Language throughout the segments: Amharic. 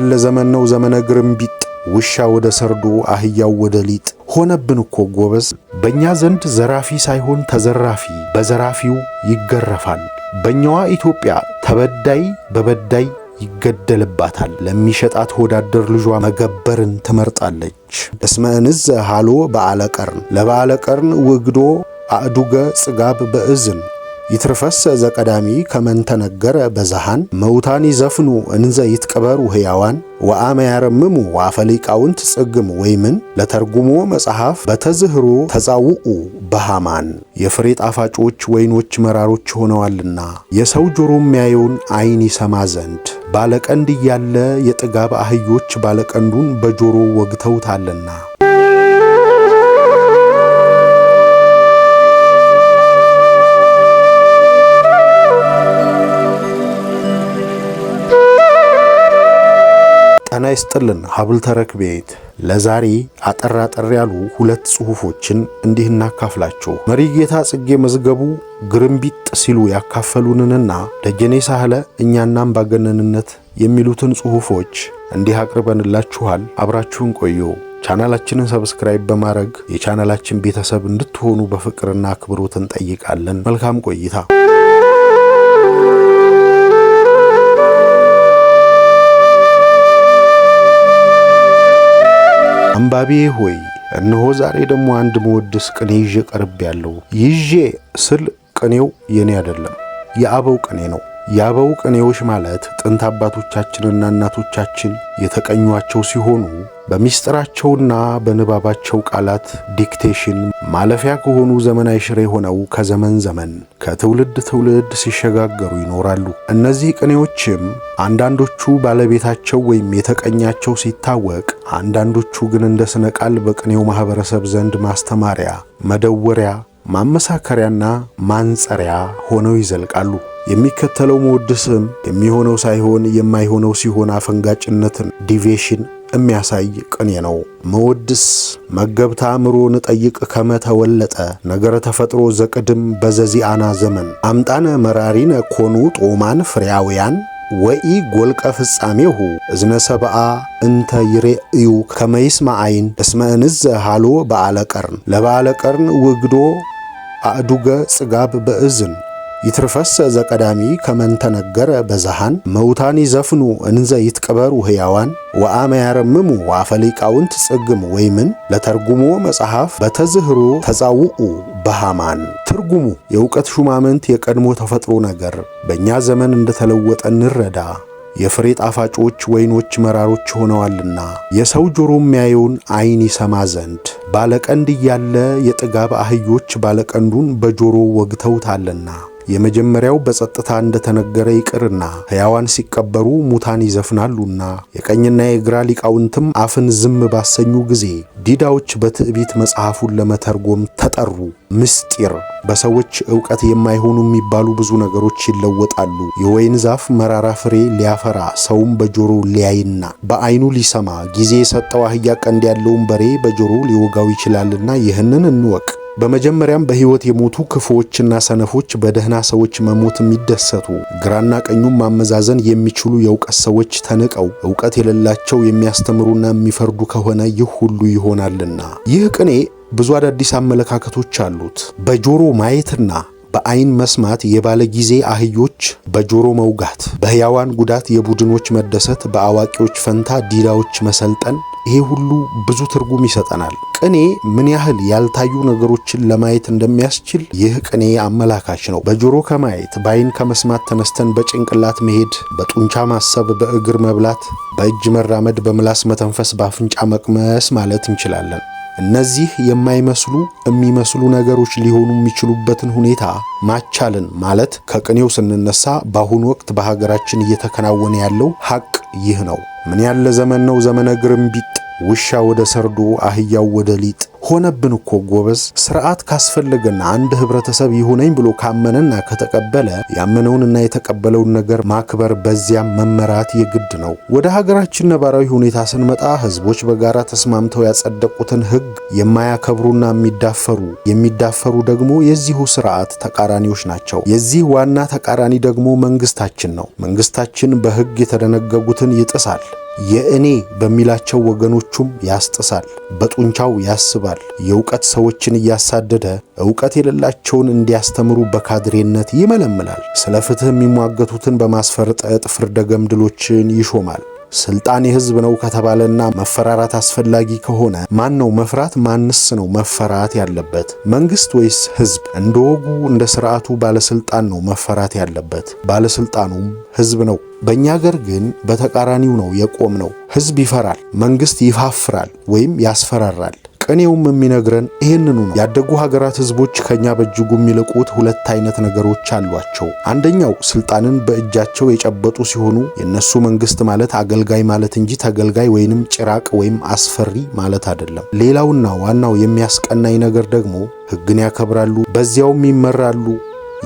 ያለ ዘመን ነው ዘመነ ግርምቢጥ ውሻ ወደ ሰርዶ አህያው ወደ ሊጥ ሆነብን እኮ ጎበዝ። በእኛ ዘንድ ዘራፊ ሳይሆን ተዘራፊ በዘራፊው ይገረፋል። በእኛዋ ኢትዮጵያ ተበዳይ በበዳይ ይገደልባታል። ለሚሸጣት ወዳደር ልጇ መገበርን ትመርጣለች። እስመ እንዘ ሃሎ በአለቀርን ለባለቀርን ውግዶ አእዱገ ጽጋብ በእዝን ይትርፈሰ ዘቀዳሚ ከመንተነገረ በዛሃን መውታን ይዘፍኑ እንዘ ይትቀበሩ ሕያዋን ወአመ ያረምሙ ወአፈሊቃውንት ጽግም ወይምን ለተርጉሞ መጽሐፍ በተዝህሮ ተጻውኡ በሃማን የፍሬ ጣፋጮች ወይኖች መራሮች ሆነዋልና የሰው ጆሮ የሚያየውን ዓይን ይሰማ ዘንድ ባለቀንድ እያለ የጥጋብ አህዮች ባለቀንዱን በጆሮ ወግተውታልና። ጤና ይስጥልን ሀብል ተረክቤት ለዛሬ አጠር ያሉ ሁለት ጽሑፎችን እንዲህ እናካፍላችሁ። መሪጌታ ጽጌ መዝገቡ ግርምቢጥ ሲሉ ያካፈሉንንና ደጀኔ ሳህለ እኛና አምባገነንነት የሚሉትን ጽሑፎች እንዲህ አቅርበንላችኋል። አብራችሁን ቆዩ። ቻናላችንን ሰብስክራይብ በማድረግ የቻናላችን ቤተሰብ እንድትሆኑ በፍቅርና አክብሮት እንጠይቃለን። መልካም ቆይታ። አንባቢ ሆይ እነሆ ዛሬ ደግሞ አንድ መወድስ ቅኔ ይዤ ቀርቤያለሁ። ይዤ ስል ቅኔው የኔ አይደለም፣ የአበው ቅኔ ነው። የአበው ቅኔዎች ማለት ጥንት አባቶቻችንና እናቶቻችን የተቀኟቸው ሲሆኑ በሚስጥራቸውና በንባባቸው ቃላት ዲክቴሽን ማለፊያ ከሆኑ ዘመናዊ ሽሬ ሆነው ከዘመን ዘመን ከትውልድ ትውልድ ሲሸጋገሩ ይኖራሉ። እነዚህ ቅኔዎችም አንዳንዶቹ ባለቤታቸው ወይም የተቀኛቸው ሲታወቅ፣ አንዳንዶቹ ግን እንደ ስነ ቃል በቅኔው ማህበረሰብ ዘንድ ማስተማሪያ፣ መደወሪያ፣ ማመሳከሪያና ማንጸሪያ ሆነው ይዘልቃሉ። የሚከተለው መወድስም የሚሆነው ሳይሆን የማይሆነው ሲሆን አፈንጋጭነትን ዲቪዬሽን የሚያሳይ ቅኔ ነው። መወድስ መገብታ አእምሮ ንጠይቅ ከመተወለጠ ነገረ ተፈጥሮ ዘቅድም በዘዚአና ዘመን አምጣነ መራሪነ ኮኑ ጦማን ፍሬያውያን ወኢ ጎልቀ ፍጻሜሁ እዝነ ሰብአ እንተ ይሬእዩ ከመይስማ አይን እስመ እንዘ ሃሎ በአለቀርን ለባለቀርን ውግዶ አእዱገ ጽጋብ በእዝን ይትርፈሰ ዘቀዳሚ ከመንተነገረ በዛሃን መውታን ይዘፍኑ እንዘ ይትቀበሩ ሕያዋን ወአመ ያረምሙ ወአፈሊቃውንት ጽግም ወይምን ለተርጉሞ መጽሐፍ በተዝህሮ ተጻውኡ በሃማን። ትርጉሙ የእውቀት ሹማምንት የቀድሞ ተፈጥሮ ነገር በእኛ ዘመን እንደተለወጠ እንረዳ። የፍሬ ጣፋጮች ወይኖች መራሮች ሆነዋልና የሰው ጆሮ የሚያየውን ዓይን ይሰማ ዘንድ ባለቀንድ እያለ የጥጋብ አህዮች ባለቀንዱን በጆሮ ወግተውታልና። የመጀመሪያው በጸጥታ እንደተነገረ ይቅርና ሕያዋን ሲቀበሩ ሙታን ይዘፍናሉና የቀኝና የግራ ሊቃውንትም አፍን ዝም ባሰኙ ጊዜ ዲዳዎች በትዕቢት መጽሐፉን ለመተርጎም ተጠሩ። ምስጢር በሰዎች ዕውቀት የማይሆኑ የሚባሉ ብዙ ነገሮች ይለወጣሉ። የወይን ዛፍ መራራ ፍሬ ሊያፈራ ሰውም በጆሮ ሊያይና በዓይኑ ሊሰማ ጊዜ የሰጠው አህያ ቀንድ ያለውን በሬ በጆሮ ሊወጋው ይችላልና ይህንን እንወቅ። በመጀመሪያም በሕይወት የሞቱ ክፉዎችና ሰነፎች በደህና ሰዎች መሞት የሚደሰቱ ግራና ቀኙም ማመዛዘን የሚችሉ የእውቀት ሰዎች ተንቀው ዕውቀት የሌላቸው የሚያስተምሩና የሚፈርዱ ከሆነ ይህ ሁሉ ይሆናልና። ይህ ቅኔ ብዙ አዳዲስ አመለካከቶች አሉት። በጆሮ ማየትና በዓይን መስማት የባለ ጊዜ አህዮች በጆሮ መውጋት፣ በሕያዋን ጉዳት የቡድኖች መደሰት፣ በአዋቂዎች ፈንታ ዲዳዎች መሰልጠን፣ ይሄ ሁሉ ብዙ ትርጉም ይሰጠናል። ቅኔ ምን ያህል ያልታዩ ነገሮችን ለማየት እንደሚያስችል ይህ ቅኔ አመላካች ነው። በጆሮ ከማየት በዓይን ከመስማት ተነስተን በጭንቅላት መሄድ፣ በጡንቻ ማሰብ፣ በእግር መብላት፣ በእጅ መራመድ፣ በምላስ መተንፈስ፣ በአፍንጫ መቅመስ ማለት እንችላለን። እነዚህ የማይመስሉ የሚመስሉ ነገሮች ሊሆኑ የሚችሉበትን ሁኔታ ማቻልን ማለት ከቅኔው ስንነሳ በአሁኑ ወቅት በሀገራችን እየተከናወነ ያለው ሐቅ ይህ ነው። ምን ያለ ዘመን ነው ዘመነ ግርምቢጥ ውሻ ወደ ሰርዶ አህያው ወደ ሊጥ ሆነብን እኮ ጎበዝ። ስርዓት ካስፈለገና አንድ ህብረተሰብ ይሁነኝ ብሎ ካመነና ከተቀበለ ያመነውንና የተቀበለውን ነገር ማክበር በዚያም መመራት የግድ ነው። ወደ ሀገራችን ነባራዊ ሁኔታ ስንመጣ ህዝቦች በጋራ ተስማምተው ያጸደቁትን ህግ የማያከብሩና የሚዳፈሩ ደግሞ የዚሁ ስርዓት ተቃራኒዎች ናቸው። የዚህ ዋና ተቃራኒ ደግሞ መንግስታችን ነው። መንግስታችን በህግ የተደነገጉትን ይጥሳል። የእኔ በሚላቸው ወገኖቹም ያስጥሳል፣ በጡንቻው ያስባል። የእውቀት ሰዎችን እያሳደደ ዕውቀት የሌላቸውን እንዲያስተምሩ በካድሬነት ይመለምላል። ስለ ፍትህ የሚሟገቱትን በማስፈርጠጥ ፍርደ ገምድሎችን ይሾማል። ስልጣን የህዝብ ነው ከተባለና መፈራራት አስፈላጊ ከሆነ ማን ነው መፍራት? ማንስ ነው መፈራት ያለበት? መንግስት ወይስ ህዝብ? እንደ ወጉ እንደ ስርዓቱ ባለስልጣን ነው መፈራት ያለበት። ባለስልጣኑም ህዝብ ነው። በእኛ ሀገር ግን በተቃራኒው ነው የቆምነው። ህዝብ ይፈራል፣ መንግስት ይፋፍራል ወይም ያስፈራራል። ቅኔውም የሚነግረን ይህንኑ ነው። ያደጉ ሀገራት ህዝቦች ከኛ በእጅጉ የሚልቁት ሁለት አይነት ነገሮች አሏቸው። አንደኛው ስልጣንን በእጃቸው የጨበጡ ሲሆኑ የነሱ መንግስት ማለት አገልጋይ ማለት እንጂ ተገልጋይ ወይንም ጭራቅ ወይም አስፈሪ ማለት አይደለም። ሌላውና ዋናው የሚያስቀናኝ ነገር ደግሞ ህግን ያከብራሉ፣ በዚያውም ይመራሉ።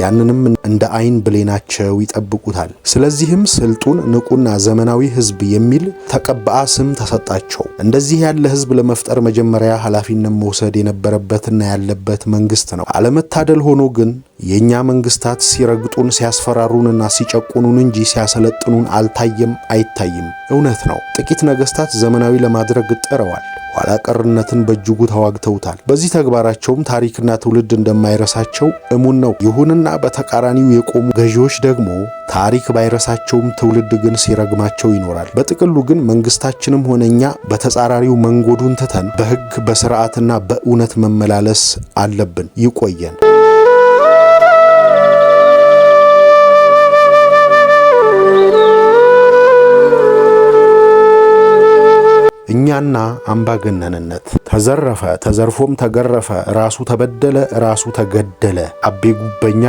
ያንንም እንደ አይን ብሌናቸው ይጠብቁታል። ስለዚህም ስልጡን ንቁና ዘመናዊ ህዝብ የሚል ተቀባአ ስም ተሰጣቸው። እንደዚህ ያለ ህዝብ ለመፍጠር መጀመሪያ ኃላፊነት መውሰድ የነበረበትና ያለበት መንግስት ነው። አለመታደል ሆኖ ግን የኛ መንግስታት ሲረግጡን ሲያስፈራሩንና ሲጨቁኑን እንጂ ሲያሰለጥኑን አልታየም፣ አይታይም። እውነት ነው። ጥቂት ነገስታት ዘመናዊ ለማድረግ ጥረዋል። ኋላ ቀርነትን በእጅጉ ተዋግተውታል። በዚህ ተግባራቸውም ታሪክና ትውልድ እንደማይረሳቸው እሙን ነው። ይሁንና በተቃራኒው የቆሙ ገዢዎች ደግሞ ታሪክ ባይረሳቸውም ትውልድ ግን ሲረግማቸው ይኖራል። በጥቅሉ ግን መንግስታችንም ሆነ እኛ በተጻራሪው መንጎዱን ትተን በህግ በስርዓትና በእውነት መመላለስ አለብን። ይቆየን። እኛና አምባገነንነት። ተዘረፈ፣ ተዘርፎም ተገረፈ፣ ራሱ ተበደለ፣ ራሱ ተገደለ። አቤ ጉበኛ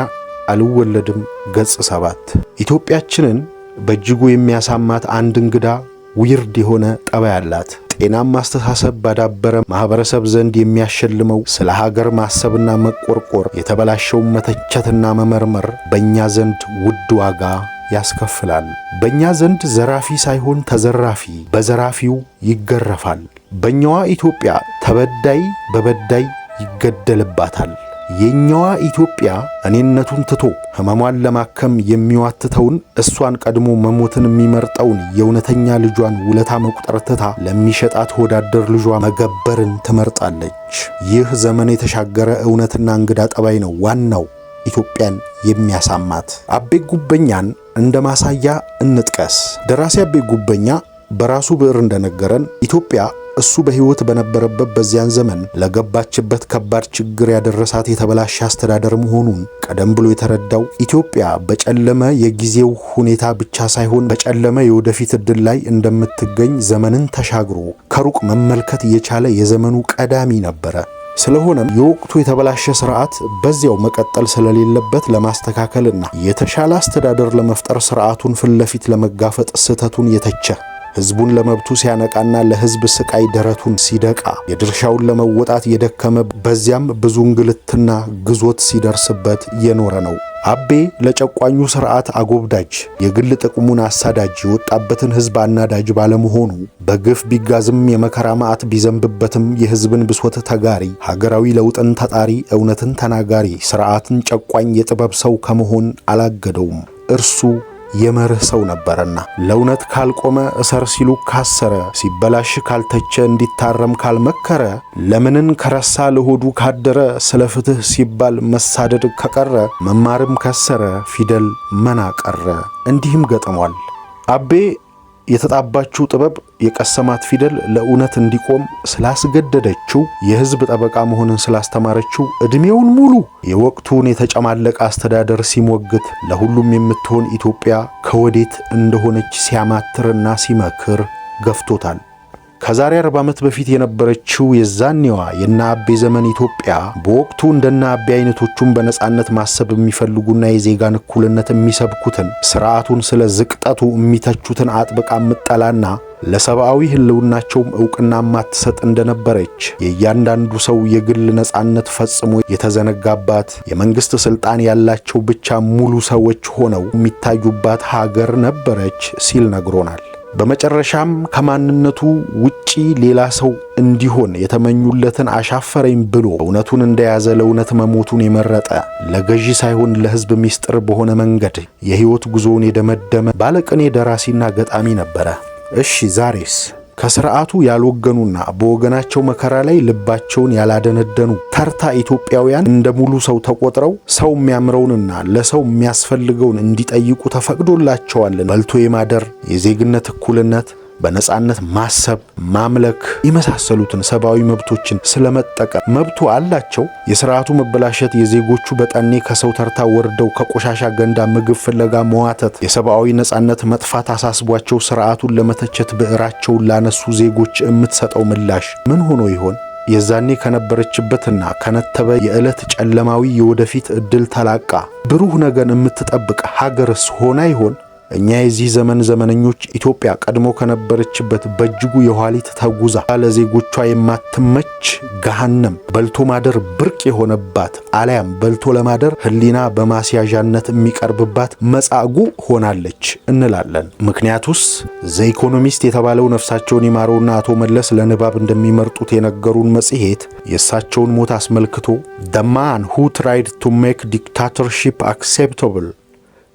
አልወለድም ገጽ 7። ኢትዮጵያችንን በእጅጉ የሚያሳማት አንድ እንግዳ ዊርድ የሆነ ጠባይ አላት። ጤናማ አስተሳሰብ ባዳበረ ማህበረሰብ ዘንድ የሚያሸልመው ስለ ሀገር ማሰብና መቆርቆር፣ የተበላሸውን መተቸትና መመርመር በእኛ ዘንድ ውድ ዋጋ ያስከፍላል። በእኛ ዘንድ ዘራፊ ሳይሆን ተዘራፊ በዘራፊው ይገረፋል። በእኛዋ ኢትዮጵያ ተበዳይ በበዳይ ይገደልባታል። የኛዋ ኢትዮጵያ እኔነቱን ትቶ ህመሟን ለማከም የሚዋትተውን እሷን ቀድሞ መሞትን የሚመርጠውን የእውነተኛ ልጇን ውለታ መቁጠር ትታ ለሚሸጣት ወዳደር ልጇ መገበርን ትመርጣለች። ይህ ዘመን የተሻገረ እውነትና እንግዳ ጠባይ ነው ዋናው ኢትዮጵያን የሚያሳማት። አቤ ጉበኛን እንደ ማሳያ እንጥቀስ። ደራሲ አቤ ጉበኛ በራሱ ብዕር እንደነገረን ኢትዮጵያ እሱ በህይወት በነበረበት በዚያን ዘመን ለገባችበት ከባድ ችግር ያደረሳት የተበላሸ አስተዳደር መሆኑን ቀደም ብሎ የተረዳው ኢትዮጵያ በጨለመ የጊዜው ሁኔታ ብቻ ሳይሆን በጨለመ የወደፊት ዕድል ላይ እንደምትገኝ ዘመንን ተሻግሮ ከሩቅ መመልከት የቻለ የዘመኑ ቀዳሚ ነበረ። ስለሆነም የወቅቱ የተበላሸ ስርዓት በዚያው መቀጠል ስለሌለበት ለማስተካከልና የተሻለ አስተዳደር ለመፍጠር ስርዓቱን ፊት ለፊት ለመጋፈጥ ስህተቱን የተቸ ህዝቡን ለመብቱ ሲያነቃና ለህዝብ ስቃይ ደረቱን ሲደቃ የድርሻውን ለመወጣት የደከመ በዚያም ብዙ እንግልትና ግዞት ሲደርስበት የኖረ ነው። አቤ ለጨቋኙ ስርዓት አጎብዳጅ፣ የግል ጥቅሙን አሳዳጅ፣ የወጣበትን ህዝብ አናዳጅ ባለመሆኑ በግፍ ቢጋዝም የመከራ ማዕት ቢዘንብበትም የህዝብን ብሶት ተጋሪ፣ ሀገራዊ ለውጥን ተጣሪ፣ እውነትን ተናጋሪ፣ ስርዓትን ጨቋኝ የጥበብ ሰው ከመሆን አላገደውም። እርሱ የመርህ ሰው ነበርና ለእውነት ካልቆመ እሰር ሲሉ ካሰረ፣ ሲበላሽ ካልተቸ እንዲታረም ካልመከረ፣ ለምንን ከረሳ ለሆዱ ካደረ፣ ስለ ፍትህ ሲባል መሳደድ ከቀረ፣ መማርም ከሰረ፣ ፊደል መና ቀረ። እንዲህም ገጥሟል። አቤ የተጣባችው ጥበብ የቀሰማት ፊደል ለእውነት እንዲቆም ስላስገደደችው፣ የህዝብ ጠበቃ መሆንን ስላስተማረችው ዕድሜውን ሙሉ የወቅቱን የተጨማለቀ አስተዳደር ሲሞግት፣ ለሁሉም የምትሆን ኢትዮጵያ ከወዴት እንደሆነች ሲያማትርና ሲመክር ገፍቶታል። ከዛሬ 40 ዓመት በፊት የነበረችው የዛኔዋ የና አቤ ዘመን ኢትዮጵያ በወቅቱ እንደና አቤ አይነቶቹን በነጻነት ማሰብ የሚፈልጉና የዜጋን እኩልነት የሚሰብኩትን ስርዓቱን ስለ ዝቅጠቱ የሚተቹትን አጥብቃ ምጠላና ለሰብአዊ ህልውናቸውም ዕውቅና ማትሰጥ እንደነበረች፣ የእያንዳንዱ ሰው የግል ነጻነት ፈጽሞ የተዘነጋባት፣ የመንግስት ስልጣን ያላቸው ብቻ ሙሉ ሰዎች ሆነው የሚታዩባት ሀገር ነበረች ሲል ነግሮናል። በመጨረሻም ከማንነቱ ውጪ ሌላ ሰው እንዲሆን የተመኙለትን አሻፈረኝ ብሎ እውነቱን እንደያዘ ለእውነት መሞቱን የመረጠ፣ ለገዢ ሳይሆን ለህዝብ ምስጢር በሆነ መንገድ የህይወት ጉዞውን የደመደመ ባለቅኔ ደራሲና ገጣሚ ነበረ። እሺ ዛሬስ ከስርዓቱ ያልወገኑና በወገናቸው መከራ ላይ ልባቸውን ያላደነደኑ ተርታ ኢትዮጵያውያን እንደ ሙሉ ሰው ተቆጥረው ሰው የሚያምረውንና ለሰው የሚያስፈልገውን እንዲጠይቁ ተፈቅዶላቸዋል። በልቶ የማደር፣ የዜግነት እኩልነት፣ በነጻነት ማሰብ፣ ማምለክ የመሳሰሉትን ሰብአዊ መብቶችን ስለመጠቀም መብቱ አላቸው። የሥርዓቱ መበላሸት፣ የዜጎቹ በጠኔ ከሰው ተርታ ወርደው ከቆሻሻ ገንዳ ምግብ ፍለጋ መዋተት፣ የሰብአዊ ነጻነት መጥፋት አሳስቧቸው ሥርዓቱን ለመተቸት ብዕራቸውን ላነሱ ዜጎች የምትሰጠው ምላሽ ምን ሆኖ ይሆን? የዛኔ ከነበረችበትና ከነተበ የዕለት ጨለማዊ የወደፊት ዕድል ተላቃ ብሩህ ነገን የምትጠብቅ ሀገርስ ሆና ይሆን? እኛ የዚህ ዘመን ዘመነኞች ኢትዮጵያ ቀድሞ ከነበረችበት በእጅጉ የኋሊት ተጉዛ ለዜጎቿ የማትመች ገሃነም በልቶ ማደር ብርቅ የሆነባት አልያም በልቶ ለማደር ሕሊና በማስያዣነት የሚቀርብባት መጻጉዕ ሆናለች እንላለን። ምክንያቱስ ዘ ኢኮኖሚስት የተባለው ነፍሳቸውን ይማረውና አቶ መለስ ለንባብ እንደሚመርጡት የነገሩን መጽሔት የእሳቸውን ሞት አስመልክቶ the man who tried to make dictatorship acceptable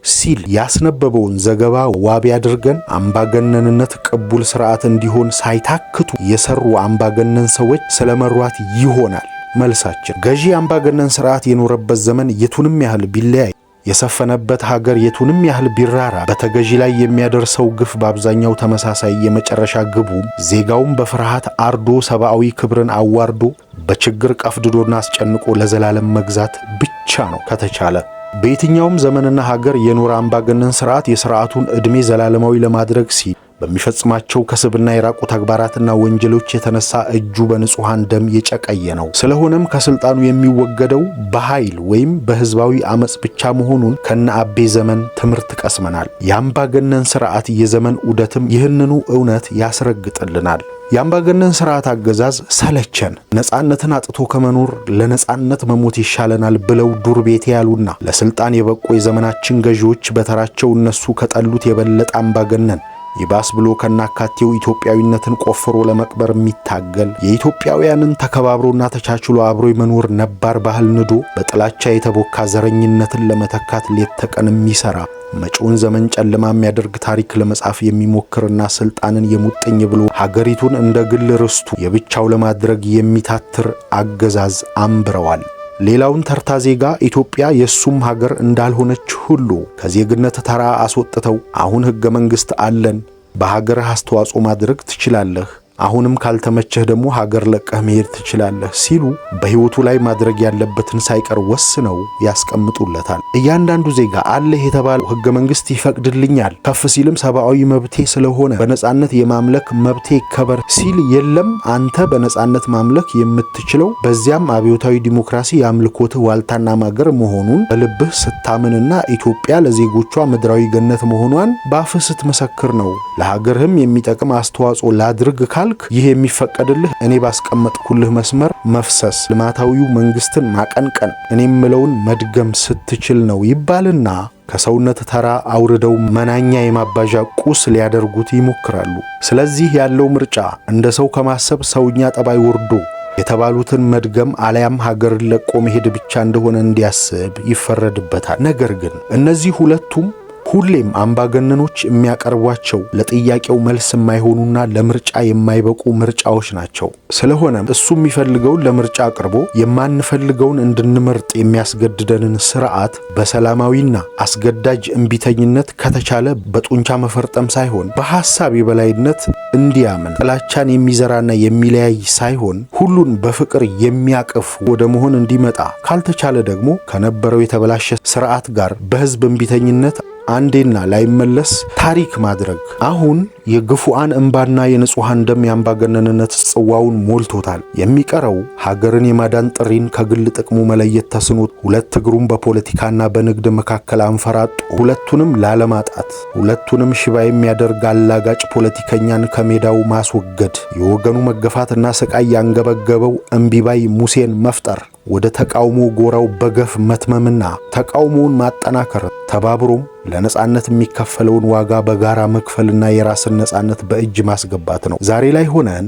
ሲል ያስነበበውን ዘገባ ዋቢ አድርገን አምባገነንነት ቅቡል ስርዓት እንዲሆን ሳይታክቱ የሰሩ አምባገነን ሰዎች ስለመሯት ይሆናል መልሳችን። ገዢ አምባገነን ስርዓት የኖረበት ዘመን የቱንም ያህል ቢለያይ፣ የሰፈነበት ሀገር የቱንም ያህል ቢራራ፣ በተገዢ ላይ የሚያደርሰው ግፍ በአብዛኛው ተመሳሳይ፣ የመጨረሻ ግቡ ዜጋውን በፍርሃት አርዶ ሰብአዊ ክብርን አዋርዶ በችግር ቀፍድዶና አስጨንቆ ለዘላለም መግዛት ብቻ ነው ከተቻለ። በየትኛውም ዘመንና ሀገር የኖረ አምባገነን ስርዓት የስርዓቱን ዕድሜ ዘላለማዊ ለማድረግ ሲል በሚፈጽማቸው ከስብና የራቁ ተግባራትና ወንጀሎች የተነሳ እጁ በንጹሃን ደም የጨቀየ ነው። ስለሆነም ከስልጣኑ የሚወገደው በኃይል ወይም በህዝባዊ አመጽ ብቻ መሆኑን ከነ አቤ ዘመን ትምህርት ቀስመናል። የአምባገነን ስርዓት የዘመን ዑደትም ይህንኑ እውነት ያስረግጥልናል። የአምባገነን ስርዓት አገዛዝ ሰለቸን፣ ነጻነትን አጥቶ ከመኖር ለነጻነት መሞት ይሻለናል ብለው ዱር ቤቴ ያሉና ለስልጣን የበቁ የዘመናችን ገዢዎች በተራቸው እነሱ ከጠሉት የበለጠ አምባገነን ይባስ ብሎ ከናካቴው ኢትዮጵያዊነትን ቆፍሮ ለመቅበር የሚታገል የኢትዮጵያውያንን ተከባብሮና ተቻችሎ አብሮ የመኖር ነባር ባህል ንዶ በጥላቻ የተቦካ ዘረኝነትን ለመተካት ሌት ተቀን የሚሰራ መጪውን ዘመን ጨለማ የሚያደርግ ታሪክ ለመጻፍ የሚሞክርና ስልጣንን የሙጥኝ ብሎ ሀገሪቱን እንደ ግል ርስቱ የብቻው ለማድረግ የሚታትር አገዛዝ አምብረዋል። ሌላውን ተርታ ዜጋ ኢትዮጵያ የሱም ሀገር እንዳልሆነች ሁሉ ከዜግነት ተራ አስወጥተው አሁን ሕገ መንግሥት አለን፣ በሀገርህ አስተዋጽኦ ማድረግ ትችላለህ፣ አሁንም ካልተመቸህ ደግሞ ሀገር ለቀህ መሄድ ትችላለህ ሲሉ በሕይወቱ ላይ ማድረግ ያለበትን ሳይቀር ወስነው ያስቀምጡለታል። እያንዳንዱ ዜጋ አለህ የተባለው ሕገ መንግሥት ይፈቅድልኛል፣ ከፍ ሲልም ሰብአዊ መብቴ ስለሆነ በነጻነት የማምለክ መብቴ ይከበር ሲል የለም አንተ በነጻነት ማምለክ የምትችለው በዚያም አብዮታዊ ዲሞክራሲ የአምልኮትህ ዋልታና ማገር መሆኑን በልብህ ስታምንና ኢትዮጵያ ለዜጎቿ ምድራዊ ገነት መሆኗን በአፍህ ስትመሰክር ነው። ለሀገርህም የሚጠቅም አስተዋጽኦ ላድርግ ካል ይህ የሚፈቀድልህ እኔ ባስቀመጥኩልህ መስመር መፍሰስ፣ ልማታዊው መንግስትን ማቀንቀን፣ እኔም ምለውን መድገም ስትችል ነው ይባልና ከሰውነት ተራ አውርደው መናኛ የማባዣ ቁስ ሊያደርጉት ይሞክራሉ። ስለዚህ ያለው ምርጫ እንደ ሰው ከማሰብ ሰውኛ ጠባይ ወርዶ የተባሉትን መድገም አለያም ሀገርን ለቆ መሄድ ብቻ እንደሆነ እንዲያስብ ይፈረድበታል። ነገር ግን እነዚህ ሁለቱም ሁሌም አምባገነኖች የሚያቀርቧቸው ለጥያቄው መልስ የማይሆኑና ለምርጫ የማይበቁ ምርጫዎች ናቸው። ስለሆነም እሱ የሚፈልገውን ለምርጫ አቅርቦ የማንፈልገውን እንድንመርጥ የሚያስገድደንን ስርዓት በሰላማዊና አስገዳጅ እንቢተኝነት ከተቻለ በጡንቻ መፈርጠም ሳይሆን በሐሳብ የበላይነት እንዲያምን ጥላቻን የሚዘራና የሚለያይ ሳይሆን ሁሉን በፍቅር የሚያቅፍ ወደ መሆን እንዲመጣ ካልተቻለ ደግሞ ከነበረው የተበላሸ ስርዓት ጋር በህዝብ እንቢተኝነት አንዴና ላይመለስ ታሪክ ማድረግ። አሁን የግፉአን እንባና የንጹሃን ደም የአምባገነንነት ጽዋውን ሞልቶታል። የሚቀረው ሀገርን የማዳን ጥሪን ከግል ጥቅሙ መለየት ተስኖት ሁለት እግሩን በፖለቲካና በንግድ መካከል አንፈራጦ ሁለቱንም ላለማጣት ሁለቱንም ሽባ የሚያደርግ አላጋጭ ፖለቲከኛን ከሜዳው ማስወገድ፣ የወገኑ መገፋትና ስቃይ ያንገበገበው እምቢባይ ሙሴን መፍጠር፣ ወደ ተቃውሞ ጎራው በገፍ መትመምና ተቃውሞውን ማጠናከር፣ ተባብሮም ለነጻነት የሚከፈለውን ዋጋ በጋራ መክፈልና የራስን ነጻነት በእጅ ማስገባት ነው። ዛሬ ላይ ሆነን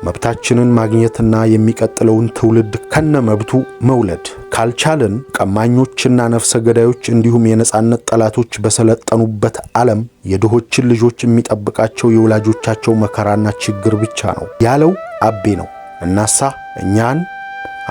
መብታችንን ማግኘትና የሚቀጥለውን ትውልድ ከነመብቱ መውለድ ካልቻልን ቀማኞችና ነፍሰ ገዳዮች እንዲሁም የነጻነት ጠላቶች በሰለጠኑበት ዓለም የድሆችን ልጆች የሚጠብቃቸው የወላጆቻቸው መከራና ችግር ብቻ ነው ያለው አቤ ነው። እናሳ እኛን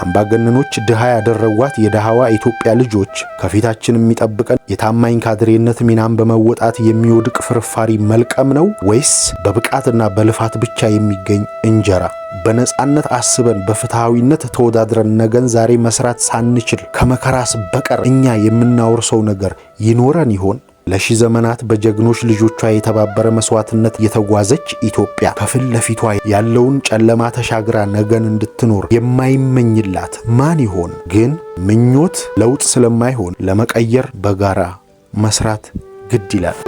አምባገነኖች ድሃ ያደረጓት የደሃዋ ኢትዮጵያ ልጆች ከፊታችን የሚጠብቀን የታማኝ ካድሬነት ሚናን በመወጣት የሚወድቅ ፍርፋሪ መልቀም ነው ወይስ በብቃትና በልፋት ብቻ የሚገኝ እንጀራ? በነጻነት አስበን በፍትሃዊነት ተወዳድረን ነገን ዛሬ መስራት ሳንችል ከመከራስ በቀር እኛ የምናወርሰው ነገር ይኖረን ይሆን? ለሺህ ዘመናት በጀግኖች ልጆቿ የተባበረ መስዋዕትነት የተጓዘች ኢትዮጵያ ከፊት ለፊቷ ያለውን ጨለማ ተሻግራ ነገን እንድትኖር የማይመኝላት ማን ይሆን? ግን ምኞት ለውጥ ስለማይሆን ለመቀየር በጋራ መስራት ግድ ይላል።